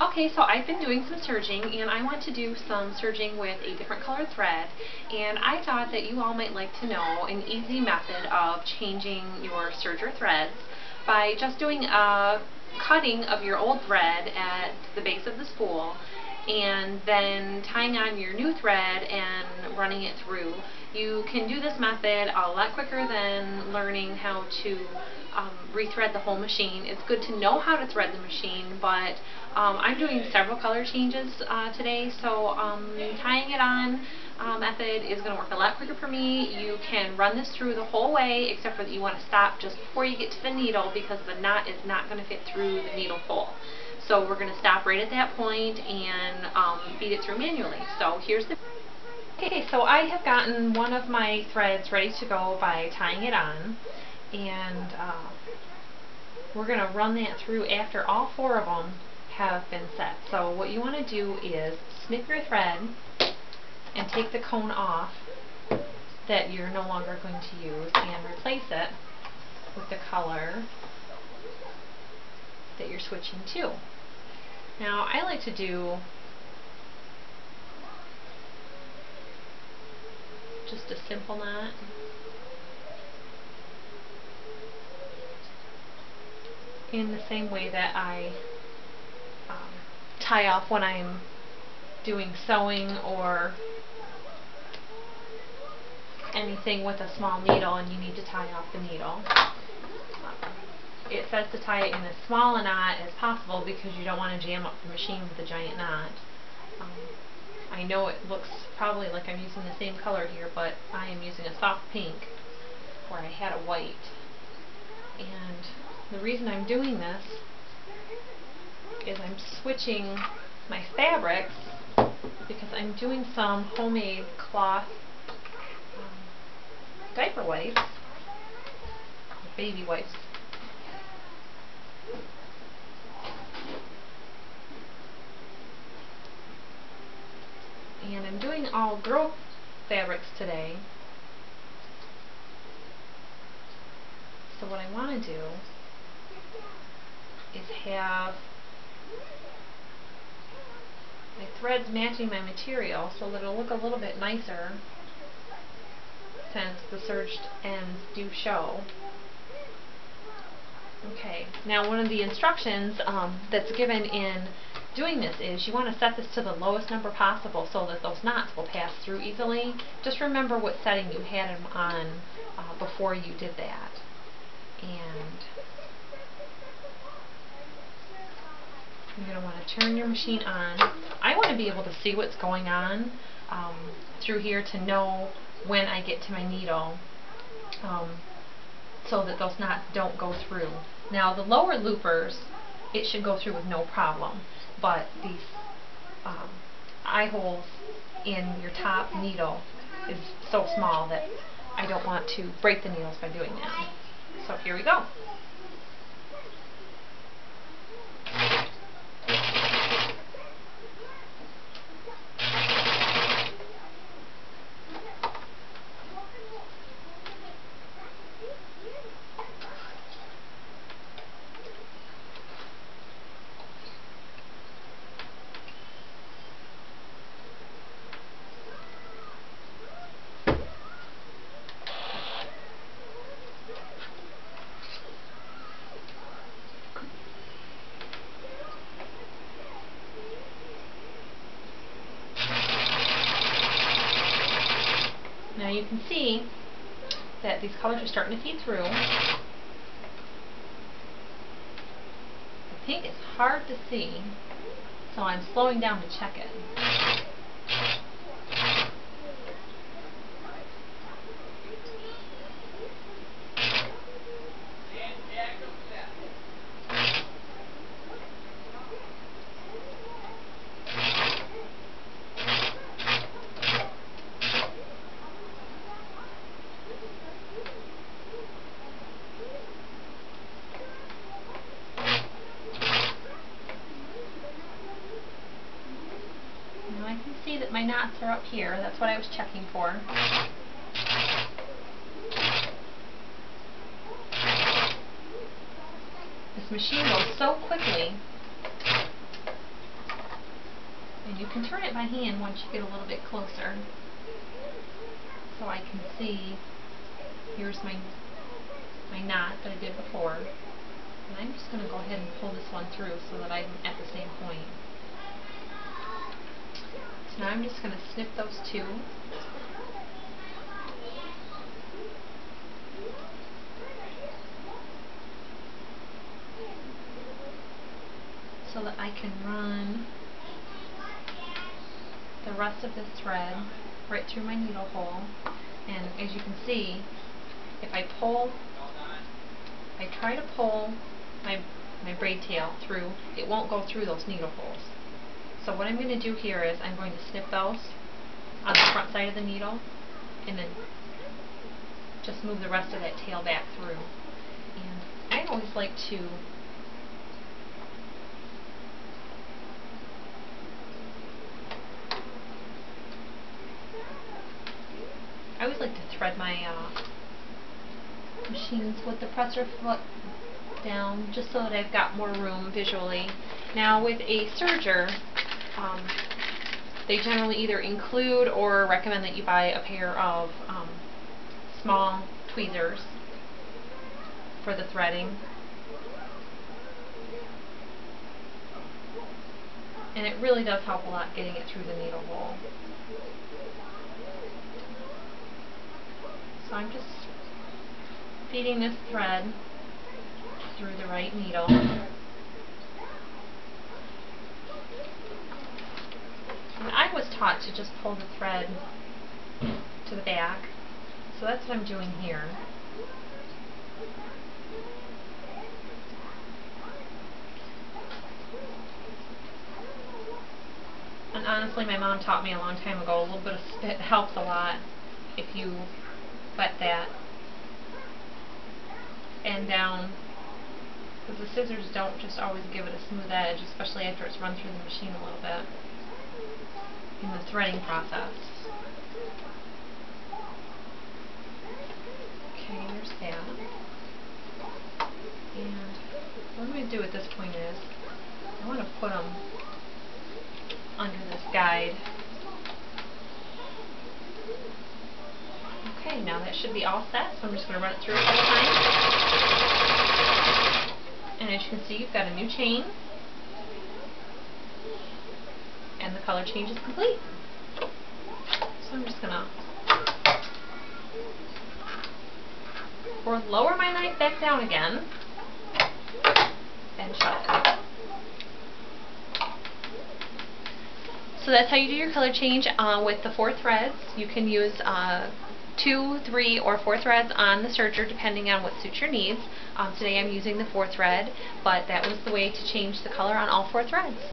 Okay, so I've been doing some serging, and I want to do some serging with a different colored thread, and I thought that you all might like to know an easy method of changing your serger threads by just doing a cutting of your old thread at the base of the spool and then tying on your new thread and running it through. You can do this method a lot quicker than learning how to rethread the whole machine. It's good to know how to thread the machine, but I'm doing several color changes today, so tying it on method is going to work a lot quicker for me. You can run this through the whole way, except for that you want to stop just before you get to the needle because the knot is not going to fit through the needle hole. So we're going to stop right at that point and feed it through manually. So here's the... Okay, so I have gotten one of my threads ready to go by tying it on, and we're going to run that through after all four of them have been set. So what you want to do is snip your thread and take the cone off that you're no longer going to use and replace it with the color that you're switching to. Now I like to do just a simple knot. In the same way that I tie off when I'm doing sewing or anything with a small needle and you need to tie off the needle. It says to tie it in as small a knot as possible because you don't want to jam up the machine with a giant knot. I know it looks probably like I'm using the same color here, but I am using a soft pink where I had a white. And the reason I'm doing this is I'm switching my fabrics because I'm doing some homemade cloth diaper wipes, baby wipes. And I'm doing all girl fabrics today. So what I want to do is have my threads matching my material so that it'll look a little bit nicer since the serged ends do show. Okay, now one of the instructions that's given in doing this is you want to set this to the lowest number possible so that those knots will pass through easily. Just remember what setting you had them on before you did that. And you're going to want to turn your machine on. I want to be able to see what's going on through here to know when I get to my needle so that those knots don't go through. Now the lower loopers, it should go through with no problem, but these eye holes in your top needle is so small that I don't want to break the needles by doing that. So here we go. Now you can see that these colors are starting to feed through. The pink is hard to see, so I'm slowing down to check it. Now I can see that my knots are up here. That's what I was checking for. This machine goes so quickly you can turn it by hand once you get a little bit closer. So I can see, here's my knot that I did before. And I'm just going to go ahead and pull this one through so that I'm at the same point. So now I'm just going to snip those two. So that I can run the rest of this thread right through my needle hole. And as you can see, if I try to pull my braid tail through, it won't go through those needle holes. So what I'm going to do here is I'm going to snip those on the front side of the needle and then just move the rest of that tail back through. And I always like to thread my machines with the presser foot down just so that I've got more room visually. Now with a serger, they generally either include or recommend that you buy a pair of small tweezers for the threading. And it really does help a lot getting it through the needle hole. So I'm just feeding this thread through the right needle. And I was taught to just pull the thread to the back, so that's what I'm doing here. And honestly, my mom taught me a long time ago, a little bit of spit helps a lot if you wet that and down, because the scissors don't just always give it a smooth edge, especially after it's run through the machine a little bit in the threading process. Okay, there's that. And what I'm going to do at this point is I want to put them under this guide. Okay, now that should be all set, so I'm just going to run it through a couple times. And as you can see, you've got a new chain. And the color change is complete. So I'm just going to lower my knife back down again and shut it. So that's how you do your color change with the 4 threads. You can use 2, 3, or 4 threads on the serger depending on what suits your needs. Today I'm using the 4 thread, but that was the way to change the color on all 4 threads.